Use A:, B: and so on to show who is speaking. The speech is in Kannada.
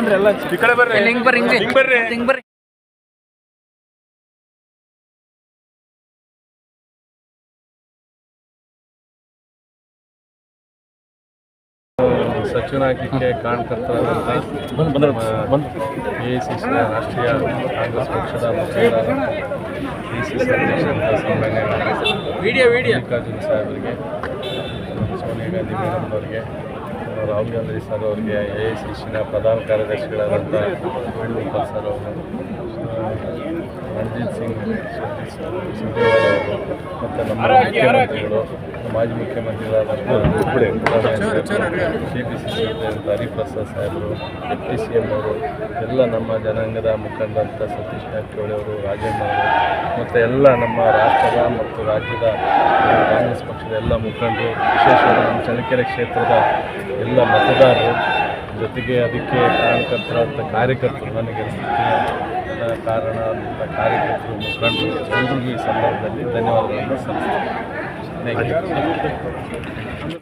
A: ಬನ್ರಿ ಎಲ್ಲ ಈ ಕಡೆ ಬರ್ರಿ
B: ಹಿಂಗ್ ಬರ್ರಿ
A: ಹಿಂಗ್ ಬರ್ರಿ
B: ಹಿಂಗ್ ಬರ್ರಿ.
C: ಸಚಿನ್ ಹಾಕಲಿಕ್ಕೆ ಕಾರಣಕರ್ತರಾದಂಥ AICC ರಾಷ್ಟ್ರೀಯ ಕಾಂಗ್ರೆಸ್ ಪಕ್ಷದ ಮುಖಂಡ AICC ಅಧ್ಯಕ್ಷರಾದ ಸನ್ಮಾನ್ಯ ಮಲ್ಲಿಕಾರ್ಜುನ ಸಾಹೇಬರಿಗೆ, ಸೋನಿಯಾ ಗಾಂಧಿ ಮೇಡಮ್ ಅವರಿಗೆ, ರಾಹುಲ್ ಗಾಂಧಿ ಸರ್ ಅವರಿಗೆ, AICCನ ಪ್ರಧಾನ ಕಾರ್ಯದರ್ಶಿಗಳಾದಂಥ ವೇಣುಗೋಪಾಲ್ ಸರ್ ಅವರು, ರಣಜಿತ್ ಸಿಂಗ್ ಸಿದ್ದೇಶ್ವರ ಅವರು ಮತ್ತು ನಮ್ಮ ಮುಖ್ಯಮಂತ್ರಿಗಳು, ಮಾಜಿ ಮುಖ್ಯಮಂತ್ರಿಗಳಾದಂಥ KPCC ಅಂತ ಹರಿಪ್ರಸಾದ್ ಸಾಹೇಬರು, FTCM ಅವರು, ಎಲ್ಲ ನಮ್ಮ ಜನಾಂಗದ ಮುಖಂಡರಂಥ ಸತೀಶ್ ಜಾರಕಿಹೊಳಿ ಅವರು, ರಾಜಣ್ಣ ಅವರು ಮತ್ತು ಎಲ್ಲ ನಮ್ಮ ರಾಷ್ಟ್ರದ ಮತ್ತು ರಾಜ್ಯದ ಕಾಂಗ್ರೆಸ್ ಪಕ್ಷದ ಎಲ್ಲ ಮುಖಂಡರು, ವಿಶೇಷವಾಗಿ ನಮ್ಮ ಚಳ್ಳಕೆರೆ ಕ್ಷೇತ್ರದ ಎಲ್ಲ ಮತದಾರರು, ಜೊತೆಗೆ ಅದಕ್ಕೆ ಕಾರಣಕರ್ತರಾದಂಥ ಕಾರ್ಯಕರ್ತರು, ನನಗೆ ಕಾರಣ ಕಾರ್ಯಕರ್ತರು, ಮುಖಂಡರು ಎಲ್ಲರಿಗೂ ಈ ಸಂದರ್ಭದಲ್ಲಿ ಧನ್ಯವಾದಗಳನ್ನು ಸಲ್ಲಿಸ್ತೀನಿ. Thank you.